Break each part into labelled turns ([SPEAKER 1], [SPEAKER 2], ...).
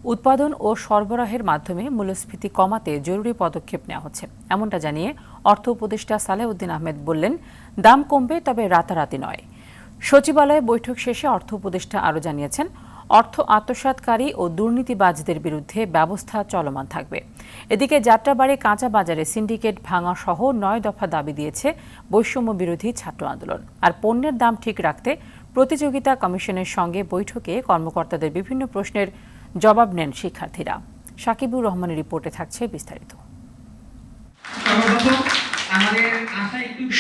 [SPEAKER 1] উৎপাদন ও সরবরাহের মাধ্যমে মূল্যস্ফীতি কমাতে জরুরি পদক্ষেপ নেওয়া হচ্ছে, এমনটা জানিয়ে অর্থ উপদেষ্টা সালেউদ্দিন আহমেদ বললেন, দাম কমবে, তবে রাতারাতি নয়। সচিবালয়ে বৈঠক শেষে অর্থ উপদেষ্টা আরও জানিয়েছেন, অর্থ আত্মসাৎকারী ও দুর্নীতিবাজদের বিরুদ্ধে ব্যবস্থা চলমান থাকবে। এদিকে যাত্রাবাড়ী কাঁচা বাজারে সিন্ডিকেট ভাঙা সহ 9 দফা দাবি দিয়েছে বৈষম্য বিরোধী ছাত্র আন্দোলন। আর পণ্যের দাম ঠিক রাখতে প্রতিযোগিতা কমিশনের সঙ্গে বৈঠকে কর্মকর্তাদের বিভিন্ন প্রশ্নের জবাব নেন শিক্ষার্থীরা। সাকিবুর রহমানের রিপোর্টে থাকছে বিস্তারিত।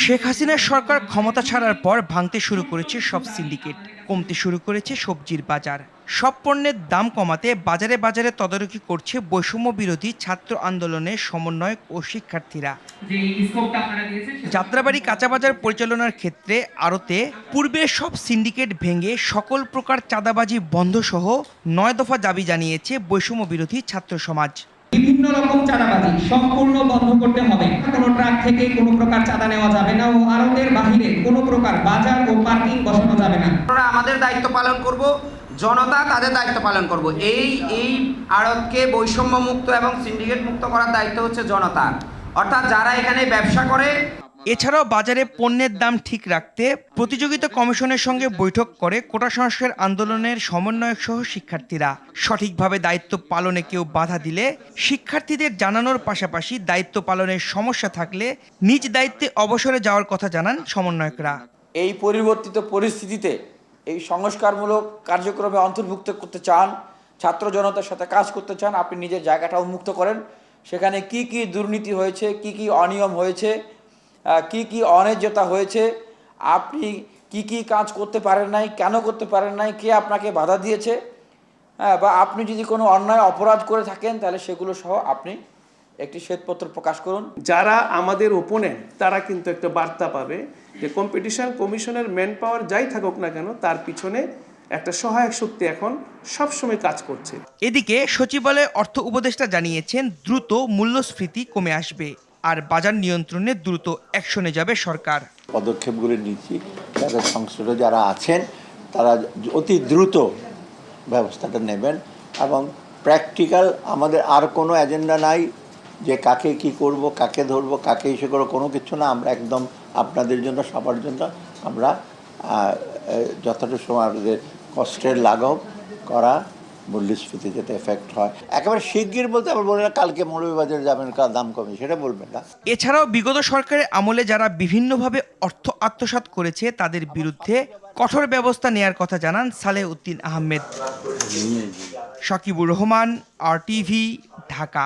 [SPEAKER 2] শেখ হাসিনার সরকার ক্ষমতা ছাড়ার পর ভাঙতে শুরু করেছে সব সিন্ডিকেট, কমতে শুরু করেছে সবজির বাজার। সব পণ্যের দাম কমাতে বাজারে বাজারে তদারকি করছে বৈষম্য বিরোধী ছাত্র আন্দোলনের সমন্বয়ক ও শিক্ষার্থীরা। যাত্রাবাড়ী কাঁচা বাজার পরিচালনার ক্ষেত্রে আড়তে পূর্বের সব সিন্ডিকেট ভেঙে সকল প্রকার চাঁদাবাজি বন্ধ সহ 9 দফা দাবি জানিয়েছে বৈষম্য বিরোধী ছাত্র সমাজ।
[SPEAKER 3] বিভিন্ন রকম চাঁদাবাজি সম্পূর্ণ বন্ধ করতে হবে। কোনো ট্রাক থেকে কোনো প্রকার চাঁদা নেওয়া যাবে না ও আড়তের বাহিরে কোনো প্রকার বাজার ও পার্কিং বসানো যাবে না।
[SPEAKER 4] আমরা আমাদের দায়িত্ব পালন করব, জনতা তাদের দায়িত্ব পালন করব। এই আড়তকে বৈষম্য মুক্ত এবং সিন্ডিকেট মুক্ত করার দায়িত্ব হচ্ছে জনতার, অর্থাৎ যারা এখানে ব্যবসা করে।
[SPEAKER 2] এছাড়াও বাজারে পণ্যের দাম ঠিক রাখতে প্রতিযোগিতা কমিশনের সঙ্গে বৈঠক করে কোটা সংস্কার আন্দোলনের সমন্বয়ক সহ শিক্ষার্থীরা। সঠিকভাবে দায়িত্ব পালনে কেউ বাধা দিলে শিক্ষার্থীদের জানানোর পাশাপাশি দায়িত্ব পালনের সমস্যা থাকলে নিজ দায়িত্বে অবসরে যাওয়ার কথা জানান সমন্বয়করা।
[SPEAKER 5] এই পরিবর্তিত পরিস্থিতিতে এই সংস্কারমূলক কার্যক্রমে অন্তর্ভুক্ত করতে চান, ছাত্র জনতার সাথে কাজ করতে চান, আপনি নিজের জায়গাটা উন্মুক্ত করেন। সেখানে কি কি দুর্নীতি হয়েছে, কি কি অনিয়ম হয়েছে, কি কি অন্যায্যতা হয়েছে, আপনি কি কি কাজ করতে পারেন নাই, কেন করতে পারেন নাই, কে আপনাকে বাধা দিয়েছে, বা আপনি যদি কোনো অন্যায় অপরাধ করে থাকেন তাহলে সেগুলো সহ আপনি একটি শ্বেতপত্র প্রকাশ করুন।
[SPEAKER 6] যারা আমাদের ওপোনেন্ট তারা কিন্তু একটা বার্তা পাবে যে কম্পিটিশন কমিশনের ম্যান পাওয়ার যাই থাকুক না কেন তার পিছনে একটা সহায়ক শক্তি এখন সবসময় কাজ করছে।
[SPEAKER 2] এদিকে সচিবালয়ে অর্থ উপদেষ্টা জানিয়েছেন, দ্রুত মূল্যস্ফীতি কমে আসবে আর বাজার নিয়ন্ত্রণে দ্রুত অ্যাকশনে যাবে সরকার।
[SPEAKER 7] পদক্ষেপগুলি নিচ্ছি, যারা সংশ্লিষ্ট যারা আছেন তারা অতি দ্রুত ব্যবস্থাটা নেবেন এবং প্র্যাকটিক্যাল। আমাদের আর কোনো এজেন্ডা নাই যে কাকে কি করব, কাকে ধরবো, কাকে ইস্যু করবো, কোনো কিছু না। আমরা একদম আপনাদের জন্য, সবার জন্য আমরা যতটা সময় আমাদের কষ্টের লাঘব করা, মূল্যস্ফীতি যাতে এফেক্ট হয় একেবারে শিগগির বলতে আবার বলে না কালকে মৌলভীবাজারে যাবেন, দাম কমে, সেটা বলবেন না।
[SPEAKER 2] এছাড়াও বিগত সরকারের আমলে যারা বিভিন্নভাবে অর্থ আত্মসাৎ করেছে তাদের বিরুদ্ধে কঠোর ব্যবস্থা নেয়ার কথা জানান সালেউদ্দিন আহমেদ। সাকিবুর রহমান, RTV, ঢাকা।